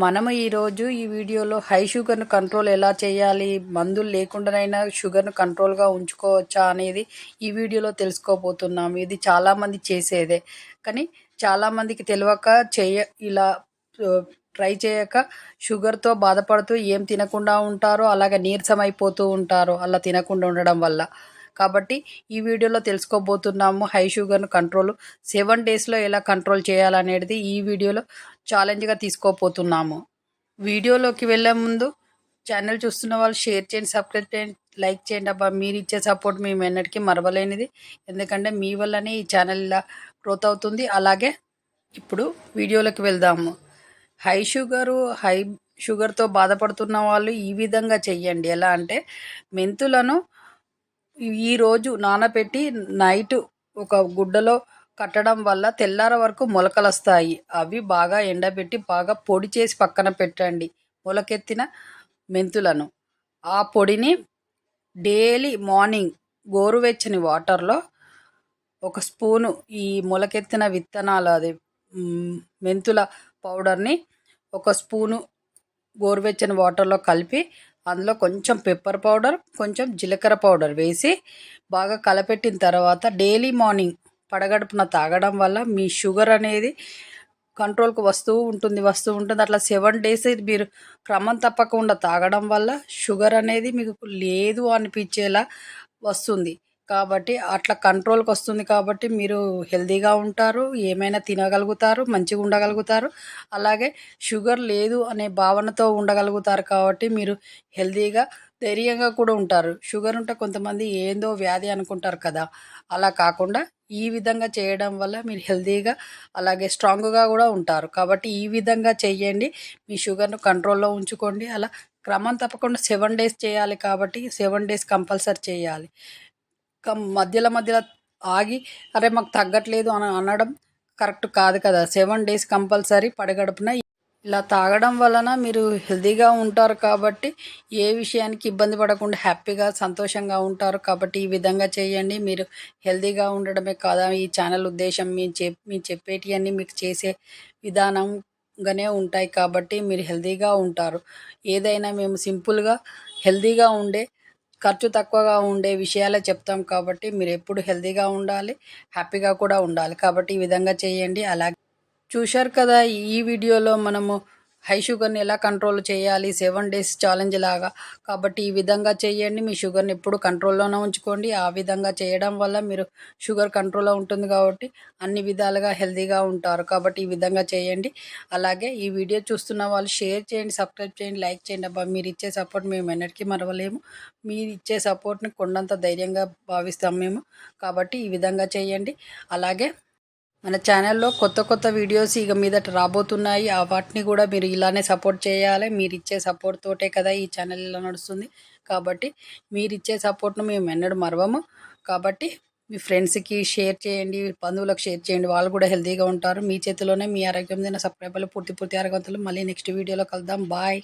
మనము ఈరోజు ఈ వీడియోలో హై షుగర్ను కంట్రోల్ ఎలా చేయాలి, మందులు లేకుండానైనా షుగర్ను కంట్రోల్గా ఉంచుకోవచ్చా అనేది ఈ వీడియోలో తెలుసుకోబోతున్నాము. ఇది చాలామంది చేసేదే, కానీ చాలామందికి తెలియక ఇలా ట్రై చేయక షుగర్తో బాధపడుతూ ఏం తినకుండా ఉంటారో, అలాగే నీరసం అయిపోతూ ఉంటారు అలా తినకుండా ఉండడం వల్ల. కాబట్టి ఈ వీడియోలో తెలుసుకోబోతున్నాము హై షుగర్ను కంట్రోల్ 7 డేస్లో ఎలా కంట్రోల్ చేయాలనేది ఈ వీడియోలో ఛాలెంజ్గా తీసుకోబోతున్నాము. వీడియోలోకి వెళ్ళే ముందు ఛానల్ చూస్తున్న వాళ్ళు షేర్ చేయండి, సబ్స్క్రైబ్ చేయండి, లైక్ చేయండి. అబ్బా, మీరు ఇచ్చే సపోర్ట్ మేము ఎన్నటికీ మరవలేనిది. ఎందుకంటే మీ వల్లనే ఈ ఛానల్ ఇలా గ్రోత్ అవుతుంది. అలాగే ఇప్పుడు వీడియోలోకి వెళ్దాము. హై షుగర్తో బాధపడుతున్న వాళ్ళు ఈ విధంగా చెయ్యండి. ఎలా అంటే మెంతులను ఈరోజు నానబెట్టి నైట్ ఒక గుడ్డలో కట్టడం వల్ల తెల్లార వరకు మొలకలొస్తాయి. అవి బాగా ఎండబెట్టి బాగా పొడి చేసి పక్కన పెట్టండి. మొలకెత్తిన మెంతులను, ఆ పొడిని డైలీ మార్నింగ్ గోరువెచ్చని వాటర్లో ఒక స్పూను ఈ మొలకెత్తిన విత్తనాలు మెంతుల పౌడర్ని ఒక స్పూను గోరువెచ్చని వాటర్లో కలిపి అందులో కొంచెం పెప్పర్ పౌడర్, కొంచెం జీలకర్ర పౌడర్ వేసి బాగా కలపెట్టిన తర్వాత డైలీ మార్నింగ్ పడగడుపున తాగడం వల్ల మీ షుగర్ అనేది కంట్రోల్కి వస్తూ ఉంటుంది. అట్లా 7 డేస్ మీరు క్రమం తప్పకుండా తాగడం వల్ల షుగర్ అనేది మీకు లేదు అనిపించేలా వస్తుంది. కాబట్టి అట్లా కంట్రోల్కి వస్తుంది. కాబట్టి మీరు హెల్తీగా ఉంటారు, ఏమైనా తినగలుగుతారు, మంచిగా ఉండగలుగుతారు. అలాగే షుగర్ లేదు అనే భావనతో ఉండగలుగుతారు. కాబట్టి మీరు హెల్తీగా, ధైర్యంగా కూడా ఉంటారు. షుగర్ ఉంటే కొంతమంది ఏందో వ్యాధి అనుకుంటారు కదా, అలా కాకుండా ఈ విధంగా చేయడం వల్ల మీరు హెల్తీగా అలాగే స్ట్రాంగ్గా కూడా ఉంటారు. కాబట్టి ఈ విధంగా చెయ్యండి, మీ షుగర్ను కంట్రోల్లో ఉంచుకోండి. అలా క్రమం తప్పకుండా 7 డేస్ చేయాలి. కాబట్టి 7 డేస్ కంపల్సరీ చేయాలి. మధ్యలో ఆగి అరే మాకు తగ్గట్లేదు అని అనడం కరెక్ట్ కాదు కదా. 7 డేస్ కంపల్సరీ పడగడుపున ఇలా తాగడం వలన మీరు హెల్తీగా ఉంటారు. కాబట్టి ఏ విషయానికి ఇబ్బంది పడకుండా హ్యాపీగా, సంతోషంగా ఉంటారు. కాబట్టి ఈ విధంగా చేయండి. మీరు హెల్తీగా ఉండడమే కాదా ఈ ఛానల్ ఉద్దేశం. మేము చెప్పేటివన్నీ మీకు చేసే విధానంగానే ఉంటాయి. కాబట్టి మీరు హెల్తీగా ఉంటారు. ఏదైనా మేము సింపుల్గా హెల్తీగా ఉండే, ఖర్చు తక్కువగా ఉండే విషయాలే చెప్తాం. కాబట్టి మీరు ఎప్పుడు హెల్తీగా ఉండాలి, హ్యాపీగా కూడా ఉండాలి. కాబట్టి ఈ విధంగా చేయండి. అలాగే చూశారు కదా, ఈ వీడియోలో మనము హై షుగర్ని ఎలా కంట్రోల్ చేయాలి 7 డేస్ ఛాలెంజ్ లాగా. కాబట్టి ఈ విధంగా చేయండి, మీ షుగర్ని ఎప్పుడు కంట్రోల్లోనే ఉంచుకోండి. ఆ విధంగా చేయడం వల్ల మీరు షుగర్ కంట్రోల్లో ఉంటుంది. కాబట్టి అన్ని విధాలుగా హెల్తీగా ఉంటారు. కాబట్టి ఈ విధంగా చేయండి. అలాగే ఈ వీడియో చూస్తున్న వాళ్ళు షేర్ చేయండి, సబ్స్క్రైబ్ చేయండి, లైక్ చేయండి. అబ్బా, మీరు ఇచ్చే సపోర్ట్ మేము ఎన్నటికీ మరవలేము. మీరు ఇచ్చే సపోర్ట్ని కొండంత ధైర్యంగా భావిస్తాం మేము. కాబట్టి ఈ విధంగా చేయండి. అలాగే మన ఛానల్లో కొత్త వీడియోస్ ఇక మీదట రాబోతున్నాయి. వాటిని కూడా మీరు ఇలానే సపోర్ట్ చేయాలి. మీరు ఇచ్చే సపోర్ట్ తోటే కదా ఈ ఛానల్ ఇలా నడుస్తుంది. కాబట్టి మీరు ఇచ్చే సపోర్ట్ను మేము ఎన్నడూ మరవము. కాబట్టి మీ ఫ్రెండ్స్కి షేర్ చేయండి, బంధువులకు షేర్ చేయండి. వాళ్ళు కూడా హెల్తీగా ఉంటారు. మీ చేతిలోనే మీ ఆరోగ్యం. సబ్స్క్రైబర్లు పూర్తి ఆరోగ్యవంతులు. మళ్ళీ నెక్స్ట్ వీడియోలో కలుద్దాం. బాయ్.